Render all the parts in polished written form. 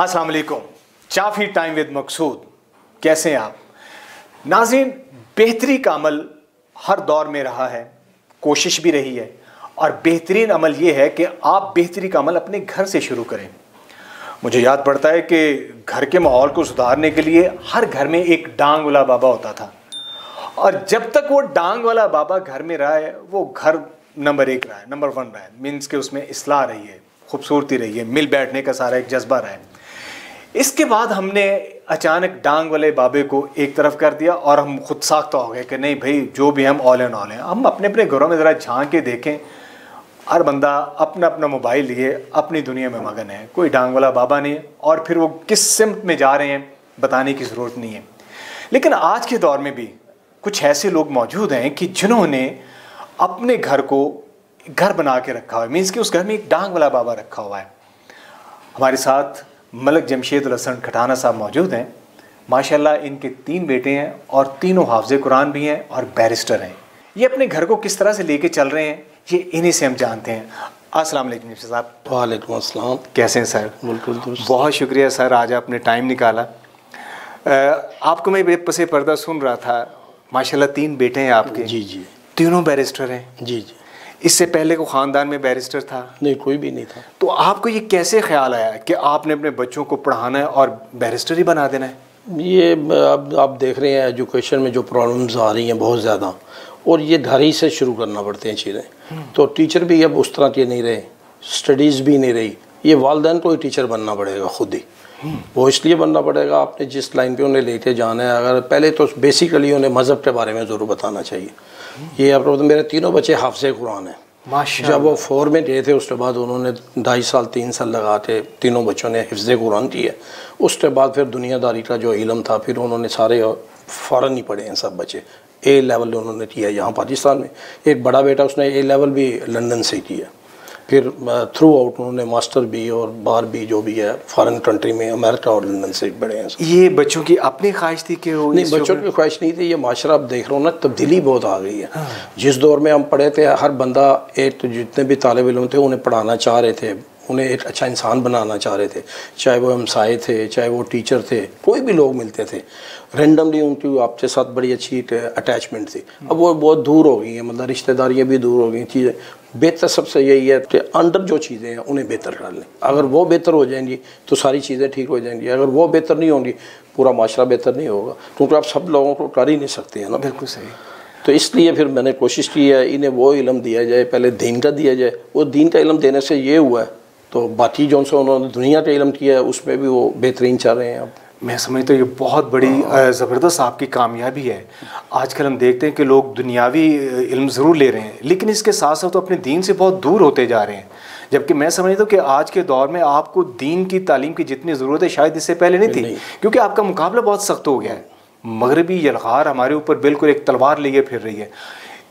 अस्सलाम वालेकुम। Chafi time with मकसूद, कैसे हैं आप नाज़रीन? बेहतरी का अमल हर दौर में रहा है, कोशिश भी रही है, और बेहतरीन अमल ये है कि आप बेहतरी का अमल अपने घर से शुरू करें। मुझे याद पड़ता है कि घर के माहौल को सुधारने के लिए हर घर में एक डांग वाला बाबा होता था, और जब तक वो डांग वाला बाबा घर में रहा है वो घर नंबर 1 रहा है, नंबर 1 रहा है। मीन्स के उसमें इस्लाह रही है, खूबसूरती रही है, मिल बैठने का सारा एक जज्बा रहा है। इसके बाद हमने अचानक डांग वाले बाबे को एक तरफ कर दिया और हम खुद साख्ता हो गए कि नहीं भाई, जो भी हम ऑल एंड ऑल हैं। हम अपने अपने घरों में ज़रा झांक के देखें, हर बंदा अपना अपना मोबाइल लिए अपनी दुनिया में मगन है, कोई डांग वाला बाबा नहीं है। और फिर वो किस सिमत में जा रहे हैं बताने की ज़रूरत नहीं है। लेकिन आज के दौर में भी कुछ ऐसे लोग मौजूद हैं कि जिन्होंने अपने घर को घर बना के रखा हुआ है। मीन्स कि उस घर में एक डांग वाला बाबा रखा हुआ है। हमारे साथ मलिक जमशेद हसन खटाना साहब मौजूद हैं। माशाल्लाह इनके 3 बेटे हैं और तीनों हाफ़िज़ कुरान भी हैं और बैरिस्टर हैं। ये अपने घर को किस तरह से लेके चल रहे हैं, ये इन्हीं से हम जानते हैं। अस्सलाम वालेकुम जमशेद साहब। वालेकुम अस्सलाम। कैसे हैं सर? बिल्कुल दुरुस्त। बहुत शुक्रिया सर, आज आपने टाइम निकाला। आपको मैं बेपसे पर्दा सुन रहा था। माशाल्लाह 3 बेटे हैं आपके। जी जी। तीनों बैरिस्टर हैं। जी जी। इससे पहले को ख़ानदान में बैरिस्टर था? नहीं, कोई भी नहीं था। तो आपको ये कैसे ख्याल आया कि आपने अपने बच्चों को पढ़ाना है और बैरिस्टर ही बना देना है? ये अब आप देख रहे हैं एजुकेशन में जो प्रॉब्लम्स आ रही हैं बहुत ज़्यादा, और ये घर ही से शुरू करना पड़ते हैं चीज़ें। तो टीचर भी अब उस तरह के नहीं रहे, स्टडीज़ भी नहीं रही। ये वालिदैन को ही टीचर बनना पड़ेगा खुद ही। वो इसलिए बनना पड़ेगा, आपने जिस लाइन पे उन्हें लेके जाना है। अगर पहले तो बेसिकली उन्हें मज़हब के बारे में ज़रूर बताना चाहिए। ये अब मेरे तीनों बच्चे हाफ़िज़ कुरान हैं। माशाअल्लाह। जब वो 4 में गए थे उसके बाद उन्होंने 2.5 साल 3 साल लगा के तीनों बच्चों ने हिफ्ज़ कुरान की है। उसके बाद फिर दुनियादारी का जो इल्म था फिर उन्होंने सारे फ़ौरन ही पढ़े हैं सब बच्चे। A लेवल उन्होंने किया यहाँ पाकिस्तान में। एक बड़ा बेटा उसने A लेवल भी लंदन से किया। फिर थ्रू आउट उन्होंने मास्टर भी और बाहर भी जो भी है फॉरेन कंट्री में अमेरिका और लंदन से बड़े हैं। ये बच्चों की अपनी ख्वाहिश थी कि वो? नहीं, बच्चों की ख्वाहिश नहीं थी। ये माशरा आप देख रहे हो ना, तब्दीली बहुत आ गई है। जिस दौर में हम पढ़े थे हर बंदा एक, तो जितने भी तालिब इल्म थे उन्हें पढ़ाना चाह रहे थे, उन्हें एक अच्छा इंसान बनाना चाह रहे थे। चाहे वो हमसाए थे, चाहे वो टीचर थे, कोई भी लोग मिलते थे रेंडमली, उनकी आपके साथ बड़ी अच्छी अटैचमेंट थी। अब वो बहुत दूर हो गई हैं, मतलब रिश्तेदारियाँ भी दूर हो गई। चीज़ें बेहतर सबसे यही है कि अंदर जो चीज़ें हैं उन्हें बेहतर कर लें। अगर वो बेहतर हो जाएंगी तो सारी चीज़ें ठीक हो जाएंगी। अगर वो बेहतर नहीं होंगी पूरा माशरा बेहतर नहीं होगा, क्योंकि आप सब लोगों को कर ही नहीं सकते हैं ना। बिल्कुल सही। तो इसलिए फिर मैंने कोशिश की है इन्हें वो इल्म दिया जाए, पहले दीन का दिया जाए। वो दीन का इल्म देने से ये हुआ है, तो बाकी जो से उन्होंने दुनिया का इल्म किया है उसमें भी वो बेहतरीन चल रहे हैं। अब मैं समझता हूँ ये बहुत बड़ी ज़बरदस्त आपकी कामयाबी है। आजकल हम देखते हैं कि लोग दुनियावी इल्म ज़रूर ले रहे हैं, लेकिन इसके साथ साथ तो अपने दीन से बहुत दूर होते जा रहे हैं। जबकि मैं समझता हूँ कि आज के दौर में आपको दीन की तालीम की जितनी ज़रूरत है शायद इससे पहले नहीं थी, क्योंकि आपका मुकाबला बहुत सख्त हो गया है। मगरबी यलगार हमारे ऊपर बिल्कुल एक तलवार लिए फिर रही है।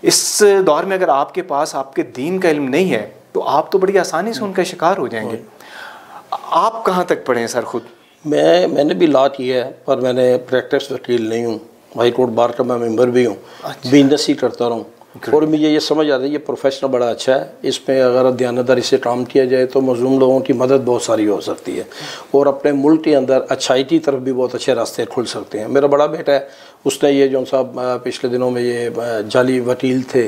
इस दौर में अगर आपके पास आपके दीन का इल्म नहीं है तो आप तो बड़ी आसानी से उनका शिकार हो जाएंगे। आप कहाँ तक पढ़े हैं सर खुद? मैंने भी लॉ किया है, पर मैंने प्रैक्टिस वकील नहीं हूँ। हाई कोर्ट बार का मैं मेंबर भी हूँ। बिजनेस ही करता रहूँ। और मुझे ये समझ आता है ये प्रोफेशन बड़ा अच्छा है। इसमें अगर दयानतदारी से काम किया जाए तो मज़लूम लोगों की मदद बहुत सारी हो सकती है, और अपने मुल्क के अंदर अच्छाई की तरफ भी बहुत अच्छे रास्ते खुल सकते हैं। मेरा बड़ा बेटा है, उसने ये जो साहब पिछले दिनों में ये जाली वकील थे,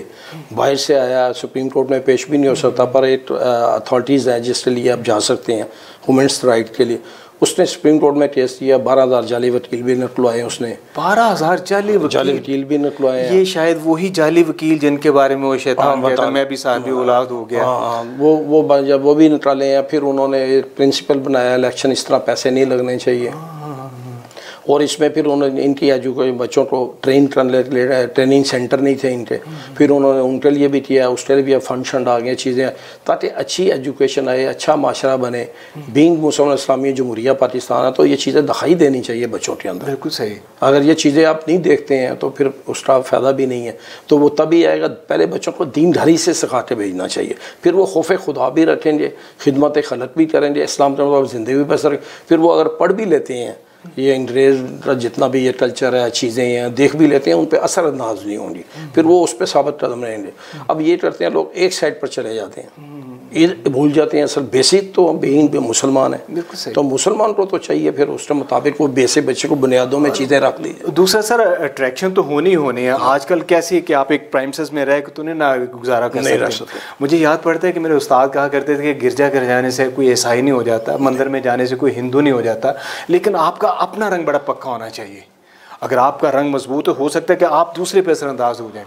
बाहर से आया, सुप्रीम कोर्ट में पेश भी नहीं हो सकता, पर एक अथॉरिटीज़ हैं जिसके लिए आप जा सकते हैं वुमेंस राइट के लिए। उसने सुप्रीम कोर्ट में केस दिया, 12,000 जाली वकील भी निकलवाए उसने। 12,000 जाली वकील भी निकलवाए। ये शायद वही जाली वकील जिनके बारे में वो शैतान कहता मैं भी साहब औलाद हो गया। हाँ, वो जब वो भी निकाले हैं, फिर उन्होंने प्रिंसिपल बनाया इलेक्शन इस तरह पैसे नहीं लगने चाहिए। और इसमें फिर उन्होंने इनकी एजुकेशन बच्चों को ट्रेन करने ट्रेनिंग सेंटर नहीं थे इनके, फिर उन्होंने उनके लिए भी किया, उसके लिए भी फंड शंड आ गए चीज़ें, ताकि अच्छी एजुकेशन आए, अच्छा माशरा बने। बीइंग मुस्लिम इस्लामी जमहूरिया पाकिस्तान है तो ये चीज़ें दिखाई देनी चाहिए बच्चों के अंदर। बिल्कुल सही। अगर ये चीज़ें आप नहीं देखते हैं तो फिर उसका फ़ायदा भी नहीं है। तो वो तभी आएगा, पहले बच्चों को दीन घर ही से सिखा के भेजना चाहिए, फिर वो खौफ खुदा भी रखेंगे, खिदमत खलक भी करेंगे, इस्लाम के मतलब ज़िंदगी भी बसर। फिर वो अगर पढ़ भी लेते हैं, ये अंग्रेज़ का जितना भी ये कल्चर है, चीज़ें हैं, देख भी लेते हैं, उन पर असर अंदाज नहीं होंगी, फिर वो उस पर साबित कदम रहेंगे। अब ये करते हैं लोग, एक साइड पर चले जाते हैं, ये भूल जाते हैं। असल बेसिक तो बीइंग मुसलमान है, बिल्कुल सही। तो मुसलमान को तो चाहिए फिर उसके मुताबिक वो बेसिक बच्चे को बुनियादों में चीज़ें रख ली। दूसरा सर, अट्रैक्शन तो होनी ही होनी है। आजकल कैसी है कि आप एक प्राइमसेस में रह के तो नहीं ना गुजारा कर सकते। मुझे याद पड़ता है कि मेरे उस्ताद कहा करते थे कि गिरजा घर जाने से कोई ईसाई नहीं हो जाता, मंदिर में जाने से कोई हिंदू नहीं हो जाता, लेकिन आपका अपना रंग बड़ा पक्का होना चाहिए। अगर आपका रंग मजबूत हो सकता है कि आप दूसरे पे असरअंदाज हो जाएं।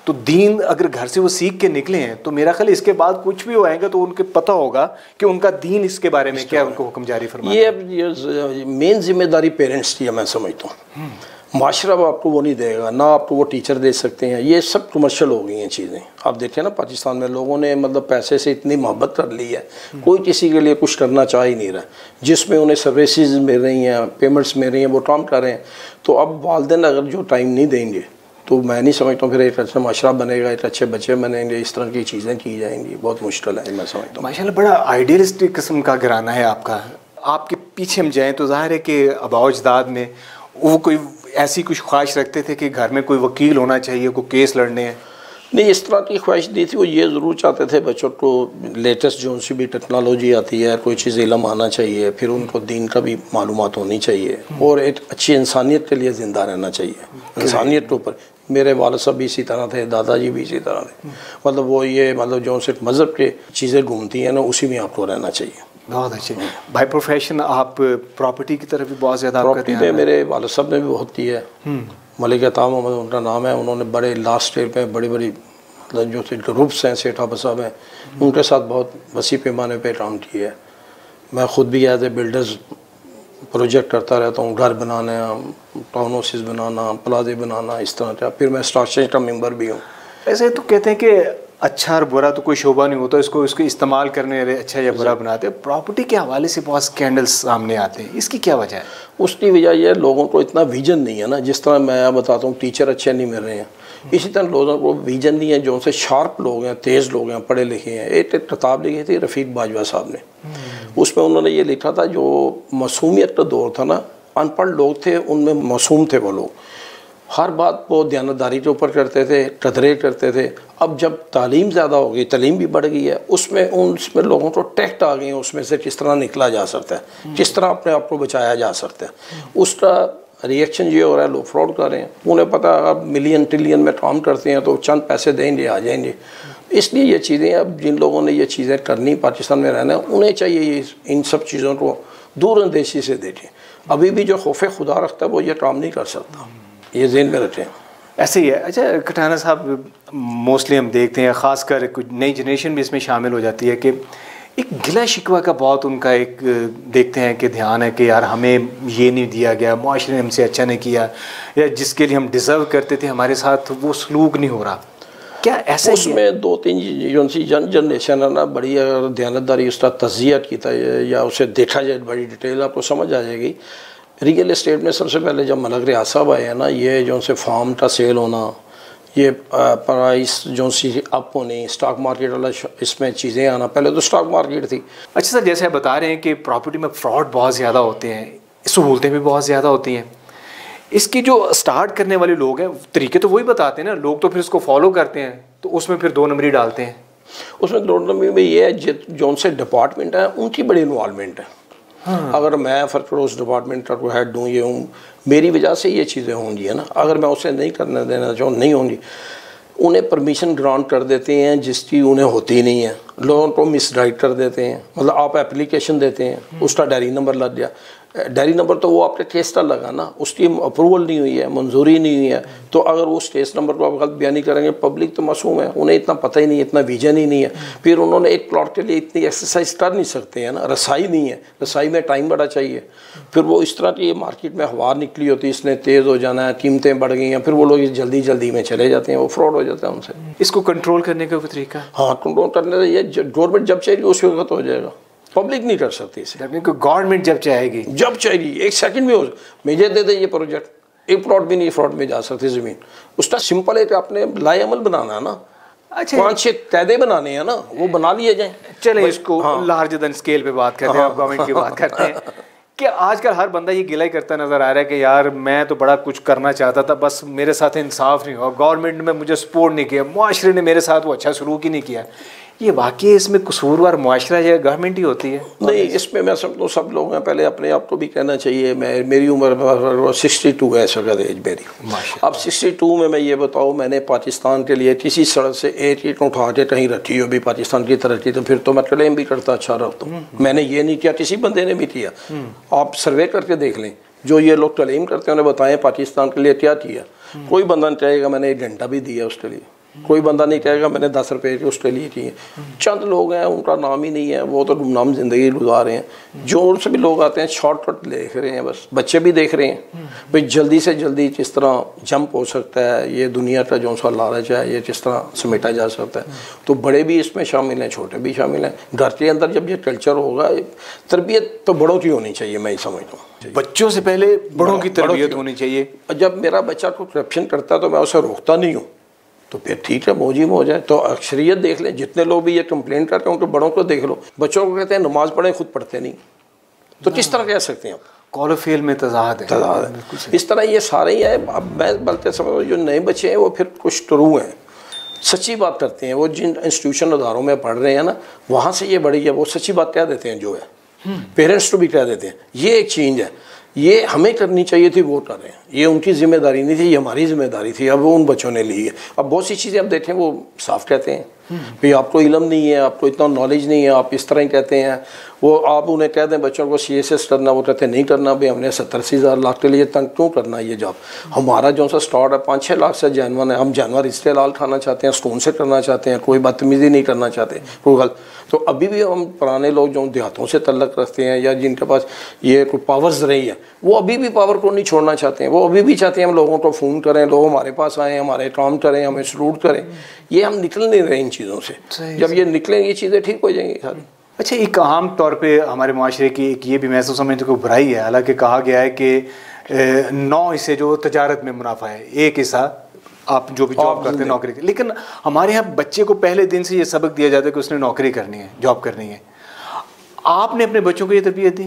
तो दीन अगर घर से वो सीख के निकले हैं तो मेरा ख्याल इसके बाद कुछ भी होएगा तो उनके पता होगा कि उनका दीन इसके बारे में क्या उनको हुक्म जारी फरमाता है। ये मेन जिम्मेदारी पेरेंट्स की है, मैं समझता हूँ। माशरा आपको वो नहीं देगा, ना आपको वो टीचर दे सकते हैं। ये सब कमर्शियल हो गई हैं चीज़ें। आप देखें ना पाकिस्तान में लोगों ने मतलब पैसे से इतनी मोहब्बत कर ली है, कोई किसी के लिए कुछ करना चाह ही नहीं रहा। जिसमें उन्हें सर्विसेज मिल रही हैं, पेमेंट्स मिल रही हैं, वो काम कर रहे हैं। तो अब वालिदैन अगर जो टाइम नहीं देंगे तो मैं नहीं समझता हूँ फिर एक अच्छा माशरा बनेगा, एक अच्छे बच्चे बनेंगे, इस तरह की चीज़ें की जाएंगी। बहुत मुश्किल है, मैं समझता हूँ। माशाल्लाह बड़ा आइडियलिस्टिक किस्म का घराना है आपका। आपके पीछे हम जाएँ तो ज़ाहिर है कि आबाओ अजदाद में वो कोई ऐसी कुछ ख्वाहिश रखते थे कि घर में कोई वकील होना चाहिए, कोई केस लड़ने हैं? नहीं, इस तरह की ख्वाहिश दी थी। वो ये ज़रूर चाहते थे बच्चों को लेटेस्ट जो सी भी टेक्नोलॉजी आती है, कोई चीज़ इल्म आना चाहिए, फिर उनको दीन का भी मालूमात होनी चाहिए और एक अच्छी इंसानियत के लिए ज़िंदा रहना चाहिए। इंसानियत के ऊपर मेरे वालिद साहब भी इसी तरह थे, दादाजी भी इसी तरह थे। मतलब वो ये मतलब जो सिर्फ मज़हब के चीज़ें घूमती हैं ना, उसी में आपको रहना चाहिए। बहुत अच्छे। बाय प्रोफेशन आप प्रॉपर्टी की तरफ भी बहुत ज़्यादा प्रॉपर्टी में मेरे वालिद साहब ने भी बहुत की है। मलिक अताब मोहम्मद उनका नाम है। उन्होंने बड़े लास्ट स्टेज पे बड़ी बड़ी मतलब जो ग्रुप्स हैं, सेठ आबा साहब हैं, उनके साथ बहुत वसी पैमाने पे काम किया है। मैं ख़ुद भी एज ए बिल्डर्स प्रोजेक्ट करता रहता हूँ, घर बनाना, टाउन हाउसेस बनाना, प्लाजे बनाना, इस तरह का। फिर मैं स्टॉक एक्सचेंज का मेंबर भी हूँ। ऐसे तो कहते हैं कि अच्छा और बुरा तो कोई शोभा नहीं होता, इसको इस्तेमाल करने वाले अच्छा या बुरा बनाते हैं। प्रॉपर्टी के हवाले से बहुत स्कैंडल्स सामने आते हैं, इसकी क्या वजह है? उसकी वजह यह लोगों को इतना विजन नहीं है ना। जिस तरह मैं बताता हूँ टीचर अच्छे नहीं मिल रहे हैं, इसी तरह लोगों को विजन नहीं है। जो उनसे शार्प लोग हैं, तेज़ लोग हैं, पढ़े लिखे हैं। एक किताब लिखी थी रफ़ीक बाजवा साहब ने, उसमें उन्होंने ये लिखा था जो मासूमियत का दौर था ना, अनपढ़ लोग थे, उनमें मासूम थे वो लोग। हर बात वो दयानतदारी के ऊपर करते थे, कदरें करते थे। अब जब तालीम ज़्यादा हो गई, तालीम भी बढ़ गई है, उसमें लोगों को टैक्ट आ गए हैं, उसमें से किस तरह निकला जा सकता है, किस तरह अपने आप को बचाया जा सकता है। उसका रिएक्शन ये हो रहा है, लोग फ्रॉड कर रहे हैं। उन्हें पता अब मिलियन ट्रिलियन में काम करते हैं तो चंद पैसे देंगे आ जाएंगे। इसलिए ये चीज़ें अब जिन लोगों ने ये चीज़ें करनी, पाकिस्तान में रहना है, उन्हें चाहिए ये इन सब चीज़ों को दूर अंदेशी से देखें। अभी भी जो खौफ खुदा रखता है वो ये काम नहीं कर सकता, ये ज़हन में रखें। ऐसे ही है। अच्छा कटाना साहब, मोस्टली हम देखते हैं, ख़ासकर कुछ नई जनरेशन भी इसमें शामिल हो जाती है कि एक गिला शिकवा का बहुत उनका एक देखते हैं कि ध्यान है कि यार हमें ये नहीं दिया गया, मुआशरे ने हमसे अच्छा नहीं किया, या जिसके लिए हम डिज़र्व करते थे हमारे साथ वो सलूक नहीं हो रहा। क्या ऐसा उसमें दो तीन जो सी जनरेशन है ना, बड़ी अगर दयानतदारी उसका तज़िया किया या उसे देखा जाए बड़ी डिटेल आपको समझ आ जाएगी। रियल एस्टेट में सबसे पहले जब मलक रियाज साहब आए हैं ना, ये जो से फार्म का सेल होना, ये प्राइस जो सी अप होनी, स्टॉक मार्केट वाला इसमें चीज़ें आना, पहले तो स्टॉक मार्केट थी। अच्छा सर, जैसे आप बता रहे हैं कि प्रॉपर्टी में फ्रॉड बहुत ज़्यादा होते हैं, सहूलतें भी बहुत ज़्यादा होती हैं, इसकी जो स्टार्ट करने वाले लोग हैं तरीके तो वही बताते हैं ना, लोग तो फिर इसको फॉलो करते हैं, तो उसमें फिर दो नंबरी डालते हैं। उसमें दो नंबरी में ये है जो से डिपार्टमेंट है उनकी बड़ी इन्वॉल्वमेंट है। हाँ। अगर मैं फर्क उस डिपार्टमेंट का कोई हेड दूँ, ये हूँ, मेरी वजह से ये चीज़ें होंगी है ना। अगर मैं उसे नहीं करने देना चाहूँ, नहीं होंगी। उन्हें परमिशन ग्रांट कर देते हैं जिसकी उन्हें होती नहीं है, लोगों को मिसगाइड कर देते हैं। मतलब आप एप्लीकेशन देते हैं, उसका डायरी नंबर लग गया, डायरी नंबर तो वो आपने केस का लगा ना, उसकी अप्रूवल नहीं हुई है, मंजूरी नहीं हुई है, तो अगर उस केस नंबर को आप गलत बयानी करेंगे, पब्लिक तो मासूम है, उन्हें इतना पता ही नहीं है, इतना विजन ही नहीं है। फिर उन्होंने एक प्लॉट के लिए इतनी एक्सरसाइज कर नहीं सकते हैं ना, रसाई नहीं है, रसाई में टाइम बड़ा चाहिए। फिर वो इस तरह की मार्केट में हवा निकली होती है, इसने तेज़ हो जाना है, कीमतें बढ़ गई हैं, फिर वो लोग जल्दी जल्दी में चले जाते हैं, वो फ्रॉड हो जाता है उनसे। इसको कंट्रोल करने का कोई तरीका? हाँ, कंट्रोल करने से ये गवर्नमेंट जब चाहिए उसी वक्त हो जाएगा, पब्लिक नहीं कर सकती इसे। गवर्नमेंट जब चाहेगी, जब चाहिए, एक सेकंड में हो, मुझे दे दे ये प्रोजेक्ट, एक प्लॉट भी नहीं फ्रॉड में जा सकती ज़मीन। उसका सिंपल है कि आपने लाएअमल बनाना है ना। अच्छा, 5-6 कायदे बनाने हैं ना, वो बना लिए जाएं। चले इसको लार्जर देन स्केल पे बात करते हैं, आप गवर्नमेंट की बात करते हैं कि आजकल हर बंदा ये गिला ही करता नज़र आ रहा है कि यार मैं तो बड़ा कुछ करना चाहता था, बस मेरे साथ इंसाफ नहीं हुआ, गवर्नमेंट ने मुझे सपोर्ट नहीं किया, मुआशरे ने मेरे साथ वो अच्छा सलूक ही नहीं किया। ये वाकई इसमें कसूरवार मुआशरा या गवर्नमेंट ही होती है? नहीं, इसमें मैं समझता हूँ सब लोग हैं, पहले अपने आप को भी कहना चाहिए। मेरी उम्र 62 है इस वक्त एज मेरी। अब 62 में मैं ये बताऊँ, मैंने पाकिस्तान के लिए किसी सड़क से एक ईंट उठा के कहीं रखी हो भी पाकिस्तान की तरक्की, तो फिर तो मैं क्लेम भी करता अच्छा रखता हूँ। मैंने ये नहीं किया, किसी बंदे ने भी किया। आप सर्वे करके देख लें, जो ये लोग क्लेम करते हैं उन्हें बताएं पाकिस्तान के लिए क्या किया। कोई बंदा नहीं कहेगा मैंने 1 घंटा भी दिया उसके लिए, कोई बंदा नहीं कहेगा मैंने 10 रुपए के उसके लिए किए। चंद लोग हैं, उनका नाम ही नहीं है, वो तो गुमनाम ज़िंदगी गुजार रहे हैं। जो उनसे भी लोग आते हैं शॉर्टकट देख रहे हैं, बस बच्चे भी देख रहे हैं भाई जल्दी से जल्दी किस तरह जंप हो सकता है, ये दुनिया का जो सा लालच है ये किस तरह समेटा जा सकता है। तो बड़े भी इसमें शामिल हैं, छोटे भी शामिल हैं। घर के अंदर जब ये कल्चर होगा, तरबियत तो बड़ों की होनी चाहिए, मैं समझता हूँ। बच्चों से पहले बड़ों की तरबियत होनी चाहिए। जब मेरा बच्चा को करप्शन करता है तो मैं उसे रोकता नहीं हूँ, तो फिर ठीक है मौजी में हो जाए। तो अक्सरियत देख ले, जितने लोग भी ये कंप्लेंट करते हैं उनको बड़ों को देख लो। बच्चों को कहते हैं नमाज पढ़ें, खुद पढ़ते नहीं, तो किस तरह कह सकते हैं आप? कॉल फेल में तजाहत है। इस तरह ये सारे ही है। अब मैं बल्कि समझ जो नए बच्चे हैं वो फिर कुछ ट्रू हैं, सच्ची बात करते हैं। वो जिन इंस्टीट्यूशन अदारों में पढ़ रहे हैं ना, वहाँ से ये बड़ी है, वो सच्ची बात कह देते हैं जो है, पेरेंट्स को भी कह देते हैं। ये एक चेंज है, ये हमें करनी चाहिए थी, वो कर रहे हैं। ये उनकी जिम्मेदारी नहीं थी, ये हमारी जिम्मेदारी थी, अब वो उन बच्चों ने ली है। अब बहुत सी चीज़ें आप देखें वो साफ कहते हैं भाई आपको इल्म नहीं है, आपको इतना नॉलेज नहीं है, आप इस तरह ही कहते हैं। वो आप उन्हें कह दें बच्चों को CSS करना, वो कहते हैं नहीं करना भाई, हमने 70-80 हज़ार लाख के लिए तंग क्यों करना ये जॉब। हमारा जो सा स्टार्ट है 5-6 लाख से जानवर है, हम जानवर इसलिए लाल खाना चाहते हैं, स्टोन से करना चाहते हैं, कोई बदतमीज़ी नहीं करना चाहते, कोई गलत। तो अभी भी हम पुराने लोग जो देहातों से तल्लक रखते हैं या जिनके पास ये कोई पावर्स रही है, वो अभी भी पावर को नहीं छोड़ना चाहते हैं। वो अभी भी चाहते हैं हम लोगों को फ़ोन करें, लोग हमारे पास आएँ, हमारे काम करें, हमें सलूट करें। ये हम निकल नहीं रहे इन चीज़ों से। जब ये निकलेंगी ये चीज़ें ठीक हो जाएंगी सारी। अच्छा, एक आम तौर पे हमारे माशरे की एक ये भी महसूस समझने को बुराई है, हालांकि कहा गया है कि 9 हिस्से जो तजारत में मुनाफा है, 1 हिस्सा आप जो भी जॉब करते हैं नौकरी के। लेकिन हमारे यहाँ बच्चे को पहले दिन से ये सबक दिया जाता है कि उसने नौकरी करनी है, जॉब करनी है। आपने अपने बच्चों को ये तरबियत दी?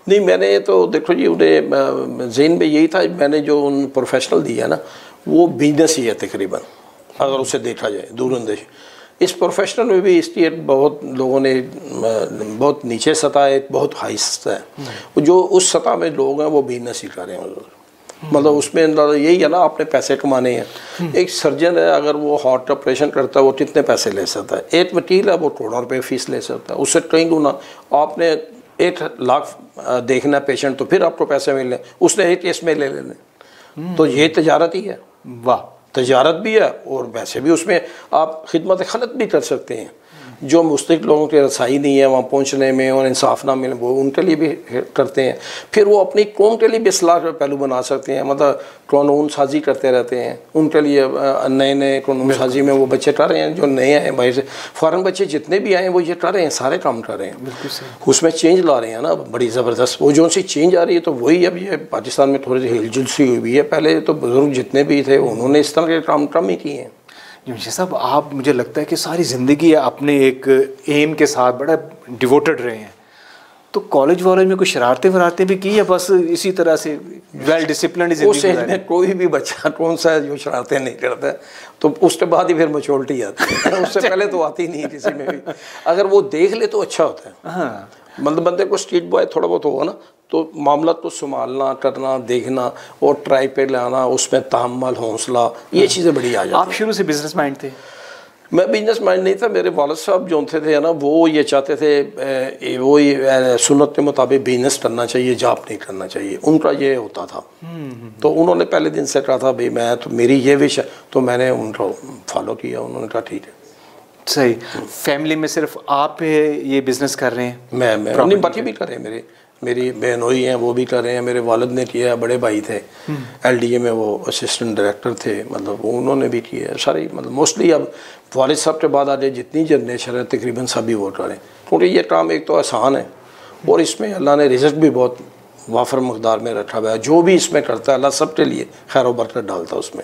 नहीं, मैंने तो देखो जी उन्हें ज़हन में यही था, मैंने जो उन प्रोफेशनल दिया ना वो बिजनेस ही है तकरीबन, अगर उसे देखा जाए दूरअंदेश। इस प्रोफेशनल में भी इसकी बहुत लोगों ने बहुत नीचे सतह है, बहुत हाई सतह है। जो उस सतह में लोग हैं वो बिजनेस ही कर रहे हैं, मतलब उसमें यही है ना, आपने पैसे कमाने हैं। एक सर्जन है, अगर वो हार्ट ऑपरेशन करता है वो कितने पैसे ले सकता है? एक वकील है वो करोड़ों रुपये फीस ले सकता है, उससे कई गुना। आपने 1 लाख देखना पेशेंट तो फिर आपको पैसे मिलने, उसने एक केस में ले लेने। तो ये तजारत ही है। वाह, तजारत भी है और वैसे भी उसमें आप खिदमत खलत भी कर सकते हैं। जो मुस्तकिल लोगों की रसाई नहीं है वहाँ पहुँचने में और इंसाफ ना मिले, वो उनके लिए भी करते हैं। फिर वो अपनी कौम के लिए भी इस्लाह का पहलू बना सकते हैं, मतलब कानून साजी करते रहते हैं। उनके लिए नए नए कानून साजी में वो बच्चे कर रहे हैं जो नए आए बाहर से। फ़ॉरेन बच्चे जितने भी आए वो ये कर रहे हैं, सारे काम कर रहे हैं, बिल्कुल सही। उसमें चेंज ला रहे हैं ना, बड़ी ज़बरदस्त। वो जो सी चेंज आ रही है तो वही अब ये पाकिस्तान में थोड़ी सी हिलजुल सी हुई है। पहले तो बुज़ुर्ग जितने भी थे उन्होंने इस तरह के काम कम ही किए हैं। जी साहब, आप मुझे लगता है कि सारी ज़िंदगी अपने एक एम के साथ बड़ा डिवोटेड रहे हैं। तो कॉलेज वॉलेज में कुछ शरारतें भी की है, बस इसी तरह से वेल डिसिप्लिन? उस एज में कोई भी बच्चा कौन सा जो शरारतें नहीं करता है, तो उसके बाद ही फिर मैच्योरिटी आती है। उससे पहले तो आती नहीं है किसी में भी। अगर वो देख ले तो अच्छा होता है। हाँ, मतलब बंदे को स्ट्रीट बॉय थोड़ा बहुत होगा ना, तो मामला तो संभालना, करना, देखना और ट्राई पे लाना, उसमें तहम्मुल, हौसला, ये चीज़ें बड़ी आ जाती। आप शुरू से बिजनेस माइंड थे? मैं बिजनेस माइंड नहीं था। मेरे वालिद साहब जो थे ना, वो ये चाहते थे वो ये सुन्नत के मुताबिक बिजनेस करना चाहिए, जॉब नहीं करना चाहिए, उनका ये होता था। तो उन्होंने पहले दिन से कहा था भाई मैं तो मेरी ये विश है, तो मैंने उनको फॉलो किया। उन्होंने कहा ठीक है। सही। फैमिली में सिर्फ आप ये बिजनेस कर रहे हैं? मैं नहीं, बाकी भी कर रहे हैं। मेरी बहनोई हैं वो भी कर रहे हैं, मेरे वालिद ने किया, बड़े भाई थे LDA में, वो असिस्टेंट डायरेक्टर थे, मतलब उन्होंने भी किया सारी। मतलब मोस्टली अब वालिद साहब के बाद आज जितनी जनरेशन है तकरीबन सभी वो करें, क्योंकि ये काम एक तो आसान है और इसमें अल्लाह ने रिज़्क भी बहुत वाफर मकदार में रखा हुआ है। जो भी इसमें करता है अल्लाह सबके लिए खैर व बरकत डालता है उसमें।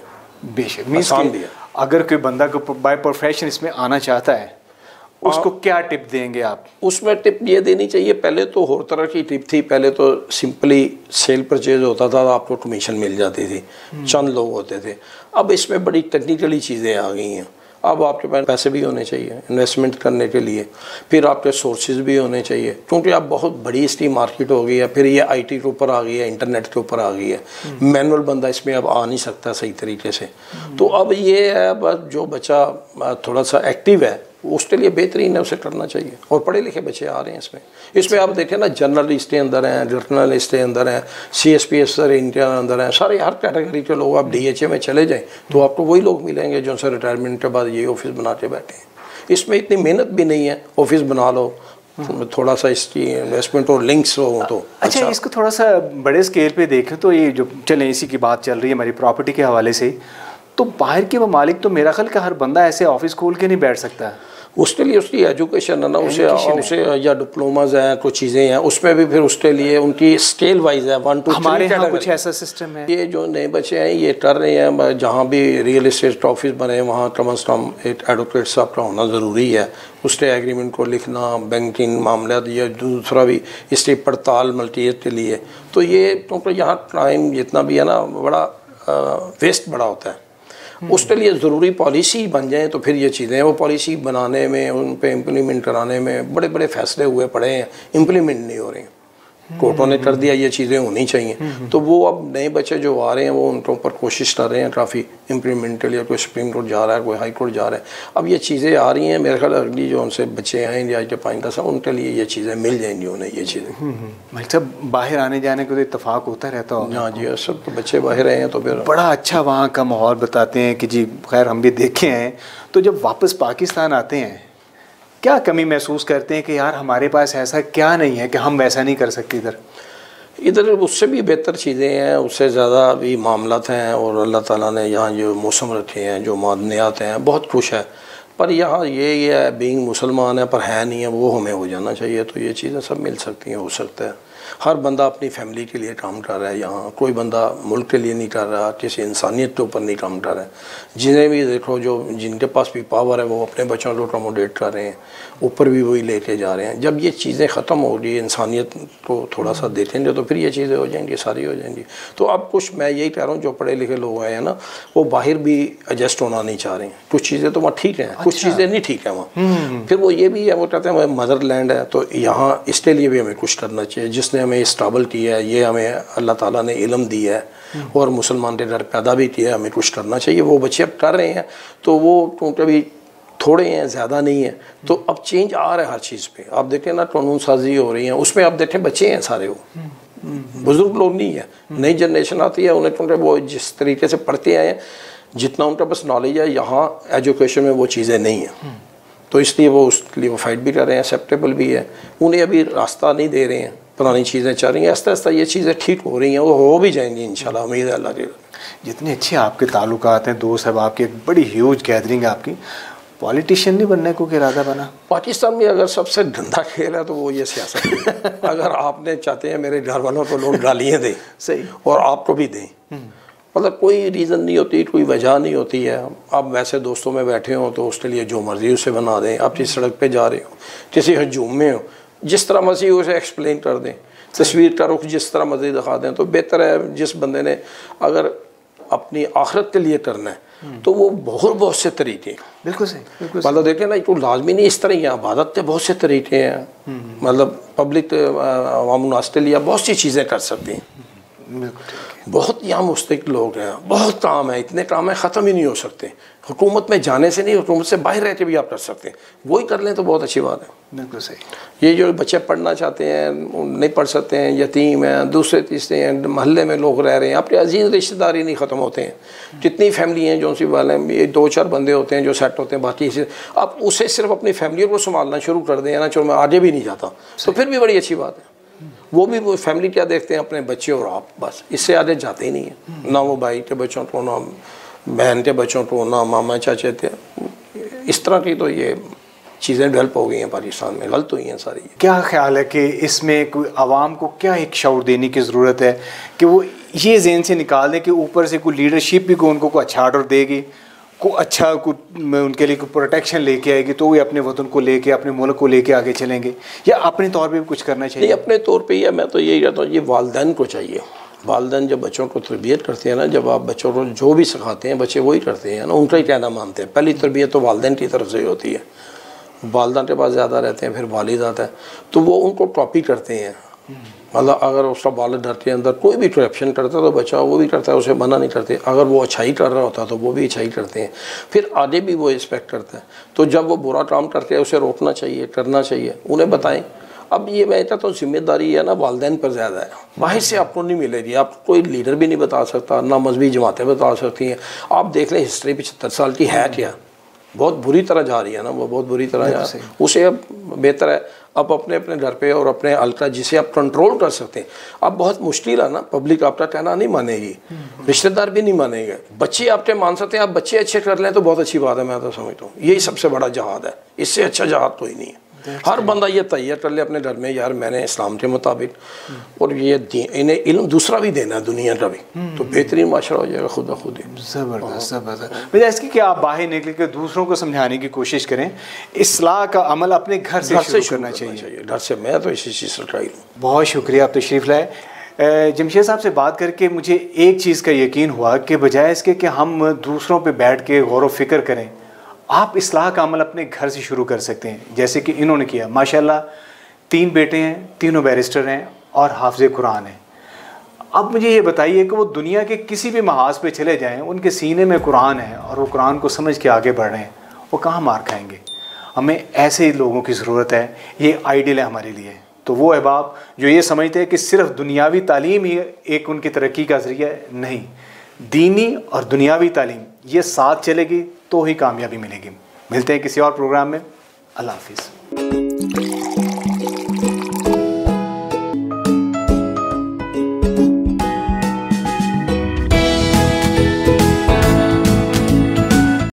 बेशक आसान भी है। अगर कोई बंदा को बाय प्रोफेशन इसमें आना चाहता है, उसको क्या टिप देंगे आप? उसमें टिप ये देनी चाहिए, पहले तो हर तरह की टिप थी। पहले तो सिंपली सेल परचेज होता था, आपको कमीशन मिल जाती थी, चंद लोग होते थे। अब इसमें बड़ी टेक्निकली चीज़ें आ गई हैं। अब आपके पास पैसे भी होने चाहिए इन्वेस्टमेंट करने के लिए, फिर आपके सोर्सेज भी होने चाहिए, क्योंकि अब बहुत बड़ी इसकी मार्केट हो गई है। फिर ये आईटी के ऊपर आ गई है, इंटरनेट के ऊपर आ गई है, मैनुअल बंदा इसमें अब आ नहीं सकता सही तरीके से। तो अब ये है, अब जो बच्चा थोड़ा सा एक्टिव है उसके लिए बेहतरीन है, उसे करना चाहिए। और पढ़े लिखे बच्चे आ रहे हैं इसमें आप देखें ना, जर्नलिस्ट के अंदर हैं, जर्नलिस्ट के अंदर हैं, CSP अफसर इनके अंदर हैं, सारे हर कैटेगरी के लोग। आप DHA में चले जाएं तो आपको वही लोग मिलेंगे जो से रिटायरमेंट के बाद ये ऑफिस बना के बैठे हैं। इसमें इतनी मेहनत भी नहीं है, ऑफिस बना लो, थोड़ा सा इसकी इन्वेस्टमेंट और लिंक्स हो तो अच्छा। इसको थोड़ा सा बड़े स्केल पे देखें तो ये जो चले इसी की बात चल रही है हमारी प्रॉपर्टी के हवाले से, तो बाहर के ममालिक तो मेरा ख्याल का हर बंदा ऐसे ऑफिस खोल के नहीं बैठ सकता। उसके लिए उसकी एजुकेशन है ना, उसे या डिप्लोमाज हैं, कुछ चीज़ें हैं, उसमें भी फिर उसके लिए उनकी स्केल वाइज है 1 to 3। हमारे यहाँ कुछ ऐसा सिस्टम है। ये जो नए बच्चे हैं ये कर रहे हैं, जहाँ भी रियल इस्टेट ऑफिस बने वहाँ कम अज़ कम एक एडवोकेट साहब का होना ज़रूरी है। उसके एग्रीमेंट को लिखना, बैंकिंग मामला या दूसरा भी इसकी पड़ताल मल्टीएट के लिए। तो ये क्योंकि यहाँ टाइम जितना भी है ना बड़ा वेस्ट बड़ा होता है, उसके लिए ज़रूरी पॉलिसी बन जाए तो फिर ये चीज़ें, वो पॉलिसी बनाने में, उन पे इम्प्लीमेंट कराने में बड़े बड़े फैसले हुए पड़े हैं, इम्प्लीमेंट नहीं हो रहे हैं। कोर्टों ने कर दिया ये चीज़ें होनी चाहिए। तो वो अब नए बच्चे जो आ रहे हैं वो उनके ऊपर कोशिश कर रहे हैं काफ़ी इम्प्लीमेंट के लिए। कोई सुप्रीम कोर्ट जा रहा है, कोई हाई कोर्ट जा रहा है। अब ये चीज़ें आ रही हैं, मेरे ख्याल अगली जो उनसे बच्चे आएंगे आज के पाइंदा से, उनके लिए ये चीज़ें मिल जाएंगी उन्हें ये चीज़ें। मतलब बाहर आने जाने का तो इतफाक़ होता रहता हो। हाँ जी, सब तो बच्चे बाहर आए हैं तो फिर बड़ा अच्छा वहाँ का माहौल बताते हैं कि जी खैर हम भी देखे हैं। तो जब वापस पाकिस्तान आते हैं क्या कमी महसूस करते हैं कि यार हमारे पास ऐसा क्या नहीं है कि हम वैसा नहीं कर सकते इधर उससे भी बेहतर चीज़ें हैं, उससे ज़्यादा भी मामलात हैं। और अल्लाह ताला ने यहाँ जो मौसम रखे हैं, जो मादनियात हैं, बहुत खुश है। पर यहाँ ये है बीइंग मुसलमान है पर है नहीं है, वो हमें हो जाना चाहिए। तो ये चीज़ें सब मिल सकती हैं, हो सकता है। हर बंदा अपनी फैमिली के लिए काम कर रहा है यहाँ, कोई बंदा मुल्क के लिए नहीं कर रहा, किसी इंसानियत के ऊपर नहीं काम कर रहा है। जिन्हें भी देखो जो जिनके पास भी पावर है वो अपने बच्चों को अकोमोडेट कर रहे हैं, ऊपर भी वही लेके जा रहे हैं। जब ये चीज़ें ख़त्म हो रही है, इंसानियत को थोड़ा सा देखेंगे तो फिर ये चीज़ें हो जाएंगी, सारी हो जाएंगी। तो अब कुछ मैं यही कह रहा हूँ, जो पढ़े लिखे लोग आए हैं ना, वो बाहर भी एडजस्ट होना नहीं चाह रहे हैं। कुछ चीज़ें तो वहाँ ठीक हैं, कुछ चीज़ें नहीं ठीक है वहाँ। फिर वो ये भी है, वो कहते हैं मदर लैंड है तो यहाँ इसके लिए भी हमें कुछ करना चाहिए। जिसने हमें स्टेबल किया है, ये हमें अल्लाह ताला ने इल्म दिया है और मुसलमान के घर पैदा भी किया है, हमें कुछ करना चाहिए। वो बच्चे अब कर रहे हैं तो वो क्योंकि अभी थोड़े हैं, ज़्यादा नहीं है, तो अब चेंज आ रहा है हर चीज़ पे। आप देखें ना कानून साजी हो रही है, उसमें आप देखें बच्चे हैं सारे, वो बुज़ुर्ग लोग नहीं है। नई जनरेशन आती है, उन्हें क्योंकि वो जिस तरीके से पढ़ते आए हैं, जितना उनका बस नॉलेज है, यहाँ एजुकेशन में वो चीज़ें नहीं हैं। तो इसलिए वो उसके लिए वो फाइट भी कर रहे हैं, एक्सेप्टेबल भी है। उन्हें अभी रास्ता नहीं दे रहे हैं, पुरानी चीज़ें चल रही हैं, आस्ता आस्ता ये चीज़ें ठीक हो रही हैं, वो हो भी जाएंगी इंशाल्लाह, उम्मीद है अल्लाह की। जितने अच्छे आपके ताल्लुकात हैं, दोस्त हैं आपकी, एक बड़ी ह्यूज गैदरिंग है आपकी, पॉलिटिशियन नहीं बनने को इरादा बना? पाकिस्तान में अगर सबसे गंदा खेल है तो वो ये सियासत है। अगर आपने चाहते हैं मेरे घर वालों को लोग गालियाँ दें, सही, और आपको भी दें, मतलब कोई रीज़न नहीं होती, कोई वजह नहीं होती है। आप वैसे दोस्तों में बैठे हो तो उसके लिए जो मर्ज़ी उसे बना दें। आप जिस सड़क पे जा रहे हो, किसी हजूम में हो, जिस तरह मर्ज़ी उसे एक्सप्लेन कर दें, तस्वीर का रुख जिस तरह मर्ज़ी दिखा दें, तो बेहतर है। जिस बंदे ने अगर अपनी आखिरत के लिए करना है तो वो बहुत से तरीके, बिल्कुल सही, बिल्कुल मतलब देखें ना, तो लाजमी नहीं इस तरह ही इबादत के बहुत से तरीके हैं। मतलब पब्लिक अवाम के लिए बहुत सी चीज़ें कर सकती हैं। बहुत यहाँ मुस्तकिल लोग हैं, बहुत काम है, इतने काम है ख़त्म ही नहीं हो सकते। हुकूमत में जाने से नहीं, हुकूमत से बाहर रह के भी आप कर सकते हैं, वही कर लें तो बहुत अच्छी बात है। बिल्कुल सही। ये जो बच्चे पढ़ना चाहते हैं नहीं पढ़ सकते हैं, यतीम हैं, दूसरे तीसरे हैं, मोहल्ले में लोग रह रहे हैं, अपने अजीज़ रिश्तेदारी नहीं ख़त्म होते हैं। जितनी फैमिली हैं जो सी वाले हैं, ये 2-4 बंदे होते हैं जो सेट होते हैं, बाकी से आप उसे सिर्फ अपनी फैमिली को संभालना शुरू कर दें ना, चलो मैं आगे भी नहीं जाता, तो फिर भी बड़ी अच्छी बात है। वो भी वो फैमिली क्या देखते हैं, अपने बच्चे और आप, बस इससे आगे जाते ही नहीं है। ना वो भाई के बच्चों को, ना बहन के बच्चों को, ना मामा चाचे थे। इस तरह की तो ये चीज़ें डेवलप हो गई हैं पाकिस्तान में, गलत हुई हैं सारी। क्या ख्याल है कि इसमें कोई आवाम को क्या एक शऊर देने की ज़रूरत है कि वो ये ज़हन से निकाल दें कि ऊपर से कोई लीडरशिप भी को उनको को अच्छा ऑर्डर देगी, को अच्छा को उनके लिए कोई प्रोटेक्शन लेके आएगी, तो वो अपने वतन को लेके, अपने मुल्क को लेके आगे चलेंगे, या अपने तौर पे भी कुछ करना चाहिए? नहीं, अपने तौर पे ही है। मैं तो यही कहता हूँ, ये वालिदैन को चाहिए वालिदैन जब बच्चों को तरबियत करते हैं ना, जब आप बच्चों को जो भी सिखाते हैं बच्चे वही करते हैं ना, उनका ही कहना मानते हैं। पहली तरबियत तो वालिदैन की तरफ से होती है, वालिदैन के पास ज़्यादा रहते हैं, फिर वालिद आता है तो वो उनको कॉपी करते हैं। मतलब अगर उसका वालिद घर के अंदर कोई भी करप्शन करता है तो बच्चा वो भी करता है, उसे मना नहीं करते। अगर वो अच्छाई कर रहा होता है तो वो भी अच्छाई करते हैं, फिर आगे भी वो रिस्पेक्ट करता है। तो जब वो बुरा काम करते हैं उसे रोकना चाहिए, करना चाहिए, उन्हें बताएं। अब ये मैं कहता हूँ जिम्मेदारी है ना वालिदैन पर ज़्यादा है, बाहर से आपको नहीं मिलेगी। आप कोई लीडर भी नहीं बता सकता, ना मजहबी जमातें बता सकती हैं। आप देख लें हिस्ट्री 75 साल की है क्या, बहुत बुरी तरह जा रही है ना, वो बहुत बुरी तरह जा रही है। उसे अब बेहतर है आप अपने अपने घर पे और अपने हल्का जिसे आप कंट्रोल कर सकते हैं। अब बहुत मुश्किल है ना, पब्लिक आपका कहना नहीं मानेगी, रिश्तेदार भी नहीं मानेंगे, बच्चे आपके मान सकते हैं। आप बच्चे अच्छे कर लें तो बहुत अच्छी बात है, मैं तो समझता हूँ यही सबसे बड़ा जहाद है, इससे अच्छा जहाद कोई नहीं है। हर बंदा ये तैयार कर ले अपने घर में, यार मैंने इस्लाम के मुताबिक, और ये इन्हें इल्म दूसरा भी देना है दुनिया का भी, तो बेहतरीन माशरा हो जाएगा खुद ब खुद ही। ज़बरदस्त ज़बरदस्त। वजह इसकी कि आप बाहर निकल के दूसरों को समझाने की कोशिश करें, इस्लाह का अमल अपने घर से शुरू करना चाहिए। घर से, मैं तो इसी चीज़ से ट्राई हूँ। बहुत शुक्रिया आप तशरीफ़ लाए। जमशेद साहब से बात करके मुझे एक चीज़ का यकीन हुआ कि बजाय इसके कि हम दूसरों पे बैठ के गौर व फिक्र करें, आप इस्लाह का अमल अपने घर से शुरू कर सकते हैं, जैसे कि इन्होंने किया। माशाल्लाह 3 बेटे हैं, तीनों बैरिस्टर हैं और हाफ़िज़ कुरान हैं। अब मुझे ये बताइए कि वो दुनिया के किसी भी महाज पे चले जाएं, उनके सीने में कुरान है और वो कुरान को समझ के आगे बढ़ रहे हैं, वो कहाँ मार खाएंगे? हमें ऐसे ही लोगों की ज़रूरत है, ये आइडियल है हमारे लिए। तो वो अहबाब जो ये समझते हैं कि सिर्फ दुनियावी तालीम ही एक उनकी तरक्की का ज़रिया है, नहीं, दीनी और दुनियावी तालीम ये साथ चलेगी तो ही कामयाबी मिलेगी। मिलते हैं किसी और प्रोग्राम में। अल्लाह हाफिज़।